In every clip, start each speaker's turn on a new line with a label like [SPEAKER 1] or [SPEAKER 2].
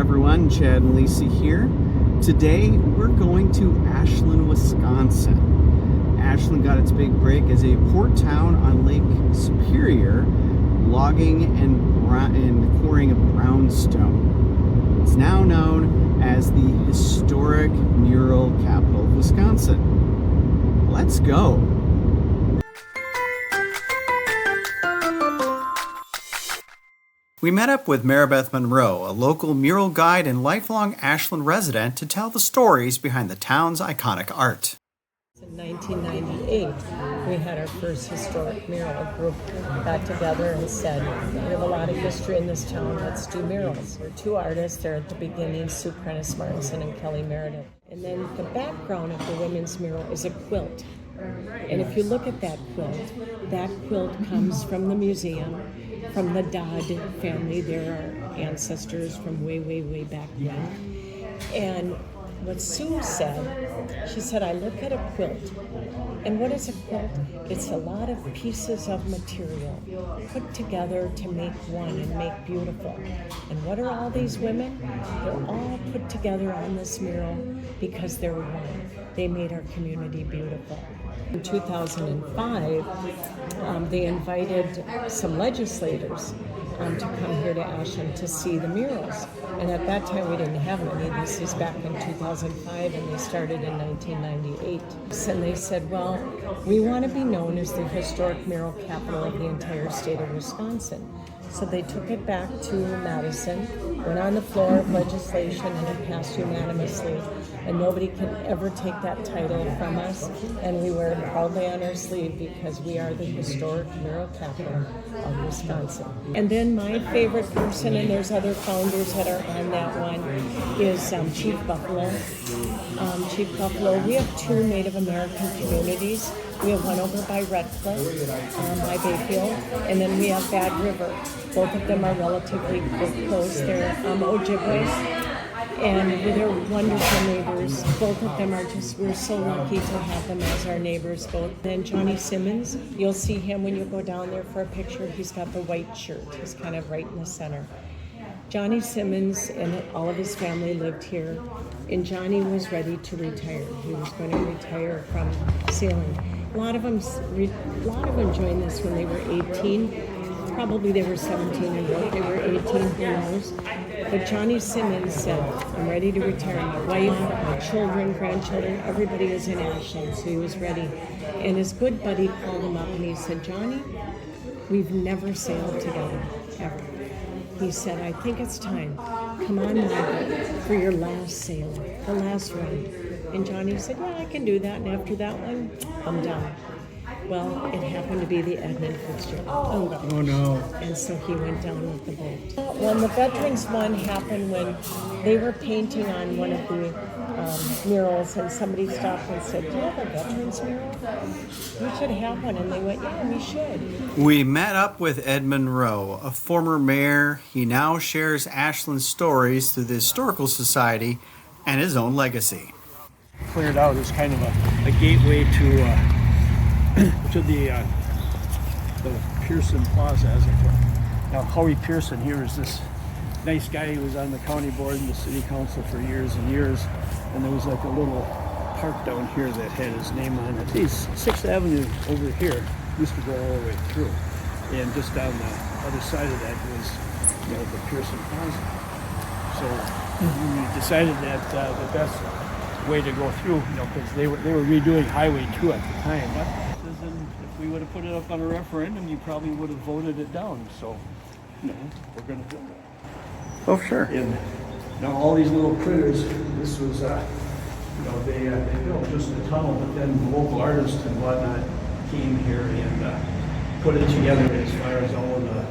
[SPEAKER 1] everyone, Chad and Lisa here. Today we're going to Ashland, Wisconsin. Ashland got its big break as a port town on Lake Superior, logging and quarrying of brownstone. It's now known as the Historic Mural Capital of Wisconsin. Let's go. We met up with Maribeth Monroe, a local mural guide and lifelong Ashland resident, to tell the stories behind the town's iconic art.
[SPEAKER 2] In 1998, we had our first historic mural. A group got together and said, we have a lot of history in this town, let's do murals. There were two artists there at the beginning, Sue Prentice Martinson and Kelly Meredith. And then the background of the women's mural is a quilt. And if you look at that quilt comes from the museum, from the Dodd family. They're our ancestors from way, way, way back when. And what Sue said, she said, I look at a quilt, and what is a quilt? It's a lot of pieces of material put together to make one and make beautiful. And what are all these women? They're all put together on this mural because they're one. They made our community beautiful. In 2005, they invited some legislators to come here to Ashland to see the murals. And at that time, we didn't have many. This is back in 2005, and they started in 1998. And they said, well, we want to be known as the historic mural capital of the entire state of Wisconsin. So they took it back to Madison, went on the floor of legislation, and it passed unanimously. And nobody can ever take that title from us. And we wear it proudly on our sleeve because we are the historic mural capital of Wisconsin. And then my favorite person, and there's other founders that are on that one, is Chief Buffalo. Chief Buffalo, we have two Native American communities. We have one over by Red Cliff, by Bayfield, and then we have Bad River. Both of them are relatively close. They're Ojibwe. And they're wonderful neighbors. Both of them are we're so lucky to have them as our neighbors both. Then Johnny Simmons, you'll see him when you go down there for a picture. He's got the white shirt. He's kind of right in the center. Johnny Simmons and all of his family lived here, and Johnny was ready to retire. He was going to retire from sailing. A lot of them joined this when they were 18. Probably they were 17 and they were 18, who knows. But Johnny Simmons said, I'm ready to retire. My wife, my children, grandchildren, everybody is in Ashland, so he was ready. And his good buddy called him up and he said, Johnny, we've never sailed together, ever. He said, I think it's time. Come on my boat for your last sail, the last run. And Johnny said, yeah, I can do that. And after that one, I'm done. Well, it happened to be the Edmund Fitzgerald.
[SPEAKER 1] Oh no.
[SPEAKER 2] And so he went down with the boat. When the Veterans one happened, when they were painting on one of the murals, and somebody stopped and said, do you have a Veterans mural? We should have one. And they went, yeah, we should.
[SPEAKER 1] We met up with Ed Monroe, a former mayor. He now shares Ashland's stories through the Historical Society and his own legacy.
[SPEAKER 3] Cleared out as kind of a gateway to the Pearson Plaza, as it were. Now, Howie Pearson here is this nice guy who was on the county board and the city council for years and years, and there was like a little park down here that had his name on it. These 6th Avenue over here used to go all the way through, and just on the other side of that was, the Pearson Plaza. So we decided that the best way to go through, because they were redoing Highway 2 at the time. If we would have put it up on a referendum, you probably would have voted it down. So, we're going to build it.
[SPEAKER 1] Oh, sure.
[SPEAKER 3] And now all these little critters, this was, they built just a tunnel, but then the local artists and whatnot came here and put it together as far as all of the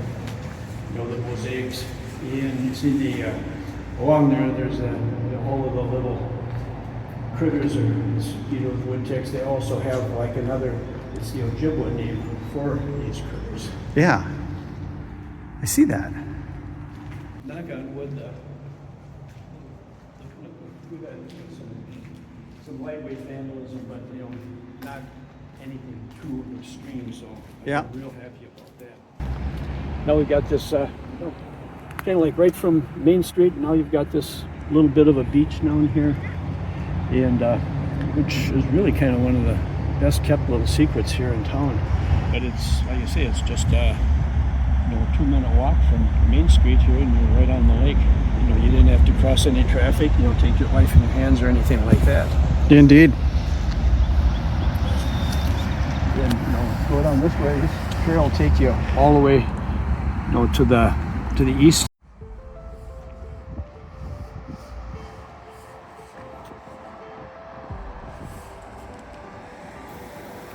[SPEAKER 3] mosaics. And you see along there's all of the little critters or mosquitoes, wood ticks. They also have like another, it's the Ojibwe name for these critters.
[SPEAKER 1] Yeah, I see that.
[SPEAKER 3] Knock on wood, we got some lightweight vandalism, but not anything too extreme. So
[SPEAKER 1] yeah,
[SPEAKER 3] I'm real happy about that. Now we got this kind of like right from Main Street. Now you've got this little bit of a beach down here, and which is really kind of one of the best kept little secrets here in town. But it's, like you say, it's just a 2-minute walk from Main Street here, and you're right on the lake. You didn't have to cross any traffic, take your life in your hands or anything like that.
[SPEAKER 1] Indeed.
[SPEAKER 3] Then go down this way. This trail will take you all the way to the east.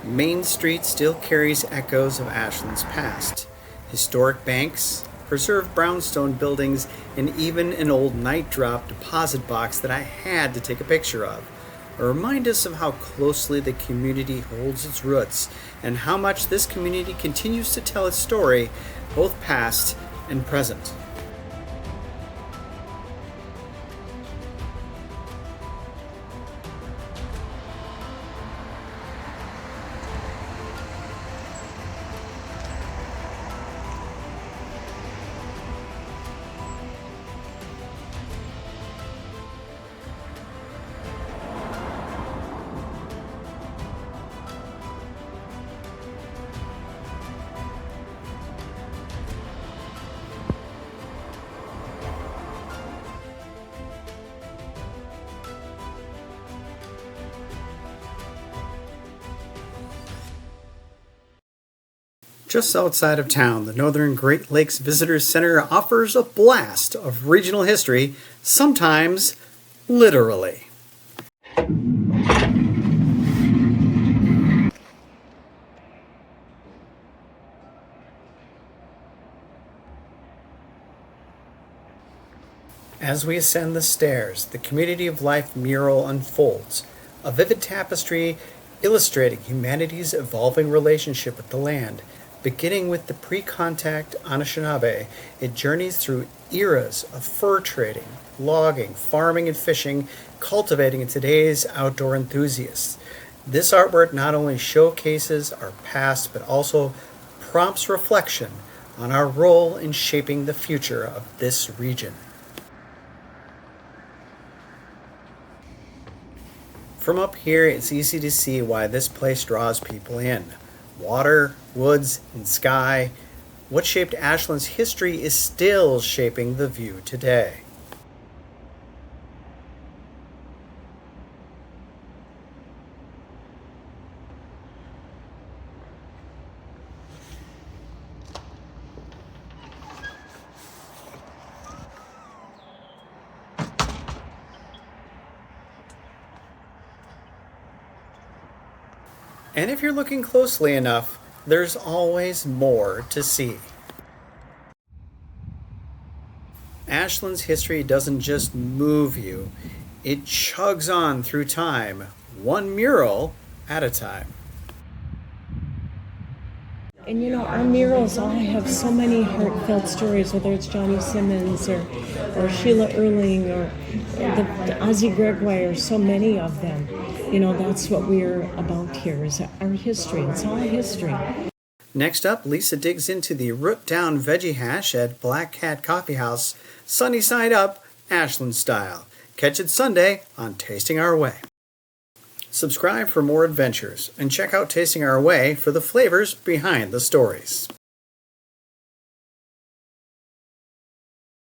[SPEAKER 1] Main Street still carries echoes of Ashland's past. Historic banks, preserved brownstone buildings, and even an old night drop deposit box that I had to take a picture of. Remind us of how closely the community holds its roots and how much this community continues to tell its story, both past and present. Just outside of town, the Northern Great Lakes Visitors Center offers a blast of regional history, sometimes literally. As we ascend the stairs, the Community of Life mural unfolds, a vivid tapestry illustrating humanity's evolving relationship with the land. Beginning with the pre-contact Anishinaabe, it journeys through eras of fur trading, logging, farming, and fishing, cultivating today's outdoor enthusiasts. This artwork not only showcases our past, but also prompts reflection on our role in shaping the future of this region. From up here, it's easy to see why this place draws people in. Water, woods, and sky. What shaped Ashland's history is still shaping the view today. And if you're looking closely enough, there's always more to see. Ashland's history doesn't just move you, it chugs on through time, one mural at a time.
[SPEAKER 2] And our murals all have so many heartfelt stories, whether it's Johnny Simmons or Sheila Erling or the Ozzie Gregoire, so many of them. That's what we're about here, is our history. It's all history.
[SPEAKER 1] Next up, Lisa digs into the Root Down Veggie Hash at Black Cat Coffeehouse, sunny side up, Ashland style. Catch it Sunday on Tasting Our Way. Subscribe for more adventures and check out Tasting Our Way for the flavors behind the stories.